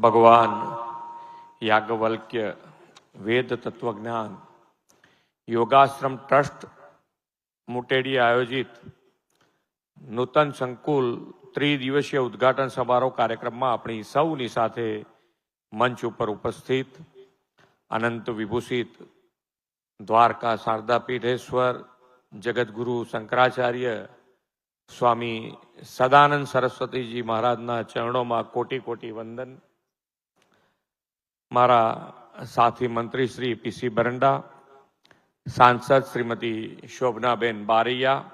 ભગવાન યાજ્ઞવલ્ક્ય વેદ તત્વજ્ઞાન યોગાશ્રમ ટ્રસ્ટ મુટેડી આયોજિત નૂતન સંકુલ ત્રિદિવસીય ઉદ્ઘાટન સમારોહ કાર્યક્રમમાં આપણી સૌની સાથે મંચ ઉપર ઉપસ્થિત અનંત વિભૂષિત દ્વારકા શારદાપીઠેશ્વર જગતગુરુ શંકરાચાર્ય સ્વામી સદાનંદ સરસ્વતીજી મહારાજના ચરણોમાં કોટી કોટી વંદન. મારા સાથી મંત્રી શ્રી પીસી બરંડા, સાંસદ શ્રીમતી શોભનાબેન બારૈયા,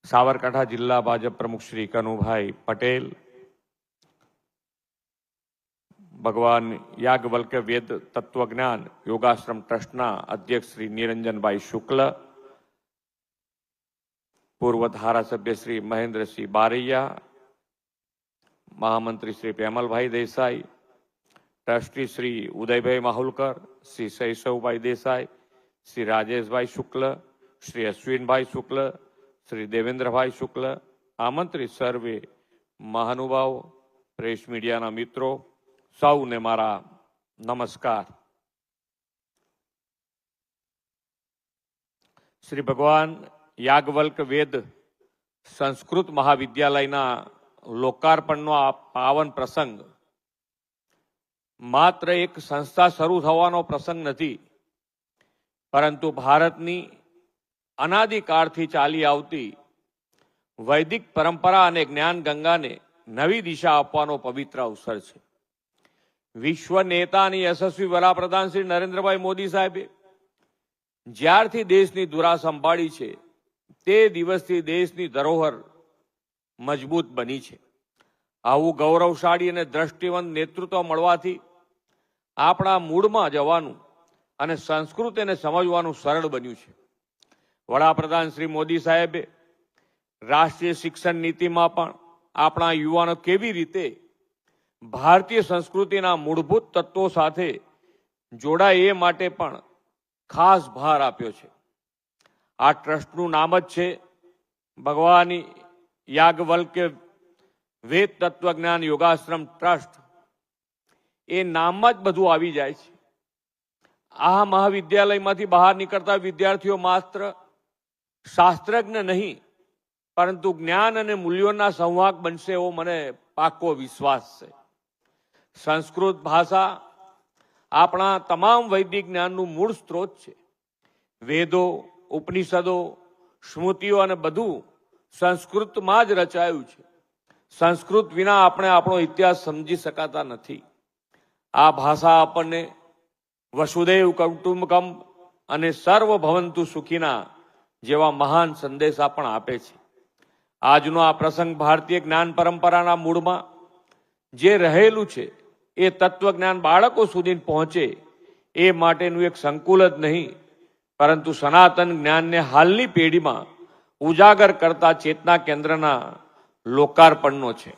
સાબરકાંઠા જિલ્લા ભાજપ પ્રમુખ શ્રી કનુભાઈ પટેલ, ભગવાન યાજ્ઞવલ્ક્ય વેદ તત્વજ્ઞાન યોગાશ્રમ ટ્રસ્ટના અધ્યક્ષ શ્રી નિરંજનભાઈ શુક્લ, પૂર્વ ધારાસભ્ય શ્રી મહેન્દ્રસિંહ બારૈયા, મહામંત્રી શ્રી પેમલભાઈ દેસાઈ, ટ્રસ્ટી શ્રી ઉદયભાઈ માહુલકર, શ્રી શૈશવભાઈ દેસાઈ, શ્રી રાજેશભાઈ શુક્લ, શ્રી અશ્વિનભાઈ શુક્લ, શ્રી દેવેન્દ્રભાઈ શુક્લ, આમંત્રિત સર્વે મહાનુભાવો, પ્રેસ મીડિયાના મિત્રો, સૌને મારા નમસ્કાર. શ્રી ભગવાન યાજ્ઞવલ્ક્ય વેદ સંસ્કૃત મહાવિદ્યાલયના લોકાર્પણનો આ પાવન પ્રસંગ માત્ર એક સંસ્થા શરૂ થવાનો પ્રસંગ નથી, પરંતુ ભારતની અનાદિકાળથી ચાલી આવતી વૈદિક પરંપરા અને જ્ઞાન ગંગાને નવી દિશા આપવાનો પવિત્ર અવસર છે. વિશ્વ નેતા અને યશસ્વી વડાપ્રધાન શ્રી નરેન્દ્રભાઈ મોદી સાહેબે જ્યારથી દેશની ધુરા સંભાળી છે તે દિવસથી દેશની ધરોહર મજબૂત બની છે. આવું ગૌરવશાળી અને દ્રષ્ટિવંત નેતૃત્વ મળવાથી આપણા મૂળમાં જવાનું અને સંસ્કૃતિને સમજવાનું સરળ બન્યું છે. વડાપ્રધાન શ્રી મોદી સાહેબે રાષ્ટ્રીય શિક્ષણ નીતિમાં પણ આપણા યુવાનો કેવી રીતે ભારતીય સંસ્કૃતિના મૂળભૂત તત્વો સાથે જોડાય એ માટે પણ ખાસ ભાર આપ્યો છે. આ ટ્રસ્ટનું નામ જ છે ભગવાન યાજ્ઞવલ્ક્ય વેદ તત્વજ્ઞાન યોગાશ્રમ ટ્રસ્ટ. એ નામમાં જ બધું આવી જાય છે. આ મહાવિદ્યાલયમાંથી બહાર નીકળતા વિદ્યાર્થીઓ માત્ર શાસ્ત્રજ્ઞ નહીં, પરંતુ જ્ઞાન અને મૂલ્યોના સંવાહક બનશે એવો મને પાક્કો વિશ્વાસ છે. સંસ્કૃત ભાષા આપણા તમામ વૈદિક જ્ઞાનનું મૂળ સ્ત્રોત છે. વેદો, ઉપનિષદો, સ્મૃતિઓ અને બધું સંસ્કૃતમાં જ રચાયું છે. સંસ્કૃત વિના આપણે આપણો ઇતિહાસ સમજી શકાતા નથી. આ ભાષા આપણને વસુદેવ કુટુંબકમ અને સર્વ ભવંતુ સુખીના જેવા મહાન સંદેશા પણ આપે છે. આજનો આ પ્રસંગ ભારતીય જ્ઞાન પરંપરાના મૂળમાં જે રહેલું છે એ તત્વજ્ઞાન બાળકો સુધી પહોંચે એ માટેનું એક સંકુલ જ નહીં, પરંતુ સનાતન જ્ઞાનને હાલની પેઢીમાં ઉજાગર કરતા ચેતના કેન્દ્રના લોકાર્પણનો છે.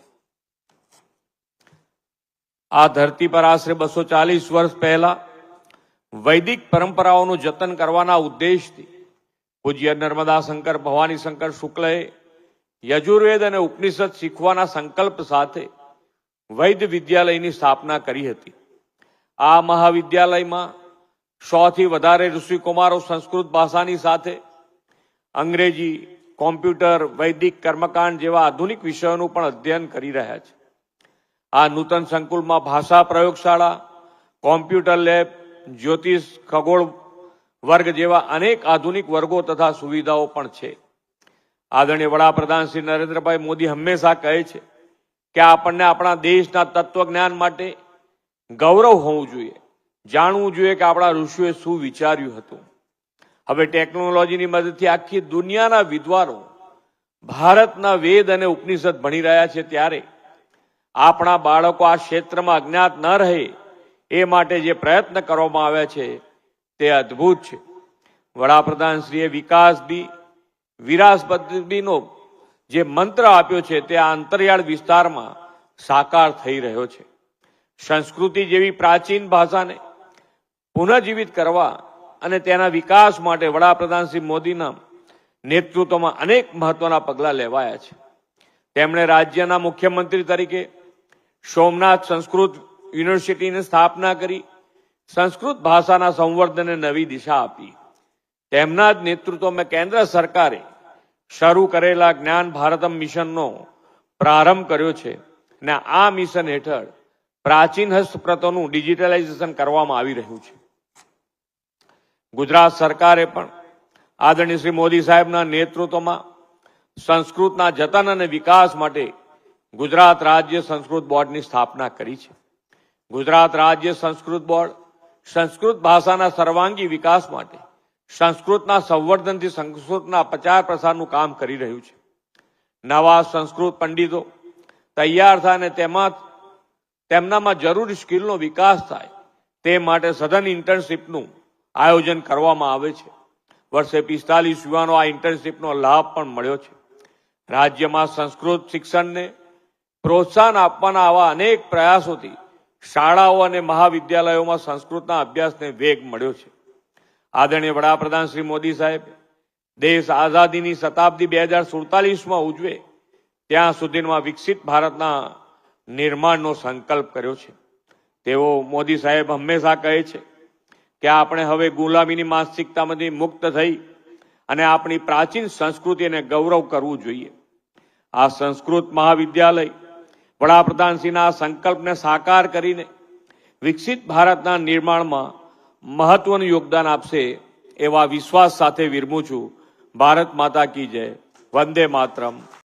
આ ધરતી પર આશરે 240 વર્ષ પહેલા વૈદિક પરંપરાઓનું જતન કરવાના ઉદ્દેશથી પૂજ્ય નર્મદા શંકર ભવાની શંકર શુક્લએ યજુર્વેદ અને ઉપનિષદ શીખવાના સંકલ્પ સાથે વૈદ વિદ્યાલયની સ્થાપના કરી હતી. આ મહાવિદ્યાલયમાં 100 થી વધારે ઋષિકુમારો સંસ્કૃત ભાષાની સાથે અંગ્રેજી, કોમ્પ્યુટર, વૈદિક કર્મકાંડ જેવા આધુનિક વિષયોનું પણ અધ્યયન કરી રહ્યા છે. આ નૂતન સંકુલમાં ભાષા પ્રયોગશાળા, કોમ્પ્યુટર લેબ, જ્યોતિષ, ખગોળ વર્ગ જેવા અનેક આધુનિક વર્ગો તથા સુવિધાઓ પણ છે. આદરણીય વડાપ્રધાન શ્રી નરેન્દ્રભાઈ મોદી હંમેશા કહે છે કે આપણને આપણા દેશના તત્વજ્ઞાન માટે ગૌરવ હોવું જોઈએ, જાણવું જોઈએ કે આપણા ઋષિઓએ શું વિચાર્યું હતું. હવે ટેકનોલોજીની મદદથી આખી દુનિયાના વિદ્વાનો ભારતના વેદ અને ઉપનિષદ ભણી રહ્યા છે, ત્યારે આપણા બાળકો આ ક્ષેત્રમાં અજ્ઞાત ન રહે એ માટે જે પ્રયત્ન કરવામાં આવ્યા છે તે અદ્ભુત છે. વડાપ્રધાન શ્રીએ વિકાસ બી વિરાસતબીનો જે મંત્ર આપ્યો છે તે આ અંતરિયાળ વિસ્તારમાં સાકાર થઈ રહ્યો છે. સંસ્કૃતિ જેવી પ્રાચીન ભાષાને પુનઃજીવિત કરવા અને તેના વિકાસ માટે વડાપ્રધાન શ્રી મોદીના નેતૃત્વમાં અનેક મહત્વના પગલાં લેવાયા છે. તેમણે રાજ્યના મુખ્યમંત્રી તરીકે સોમનાથ સંસ્કૃત યુનિવર્સિટીની સ્થાપના કરી સંસ્કૃત ભાષાના સંવર્ધનને નવી દિશા આપી. તેમના જ નેતૃત્વમાં કેન્દ્ર સરકારે શરૂ કરેલા જ્ઞાન ભારતમ મિશનનો પ્રારંભ કર્યો છે અને આ મિશન હેઠળ પ્રાચીન હસ્તપ્રતોનું ડિજિટલાઇઝેશન કરવામાં આવી રહ્યું છે. ગુજરાત સરકારે પણ આદરણીય શ્રી મોદી સાહેબના નેતૃત્વમાં સંસ્કૃતના જતન અને વિકાસ માટે ગુજરાત રાજ્ય સંસ્કૃત બોર્ડની સ્થાપના કરી છે. ગુજરાત રાજ્ય સંસ્કૃત બોર્ડ સંસ્કૃત ભાષાના સર્વાંગી વિકાસ માટે સંસ્કૃતના સંવર્ધનથી સંસ્કૃતના પ્રચાર પ્રસારનું કામ કરી રહ્યું છે. નવા સંસ્કૃત પંડિતો તૈયાર થાય અને તેમનામાં જરૂરી સ્કિલનો વિકાસ થાય તે માટે સઘન ઇન્ટર્નશીપનું આયોજન કરવામાં આવે છે. વર્ષે 45 યુવાનો આ ઇન્ટર્નશીપનો લાભ પણ મળ્યો છે. રાજ્યમાં સંસ્કૃત શિક્ષણને પ્રોત્સાહન આપવાના આવા અનેક પ્રયાસોથી શાળાઓ અને મહાવિદ્યાલયોમાં સંસ્કૃતના અભ્યાસને વેગ મળ્યો છે. આદરણીય વડાપ્રધાન શ્રી મોદી સાહેબ દેશ આઝાદીની શતાબ્દી 2047માં ઉજવે ત્યાં સુધીમાં વિકસિત ભારતના નિર્માણનો સંકલ્પ કર્યો છે. તેઓ મોદી સાહેબ હંમેશા કહે છે કે આપણે હવે ગુલામીની માનસિકતામાંથી મુક્ત થઈ અને આપણી પ્રાચીન સંસ્કૃતિને ગૌરવ કરવું જોઈએ. આ સંસ્કૃત મહાવિદ્યાલય વડાપ્રધાનશ્રીના આ સંકલ્પને સાકાર કરીને વિકસિત ભારતના નિર્માણમાં મહત્વનું યોગદાન આપશે એવા વિશ્વાસ સાથે વિરમું છું. ભારત માતા કી જય. વંદે માતરમ.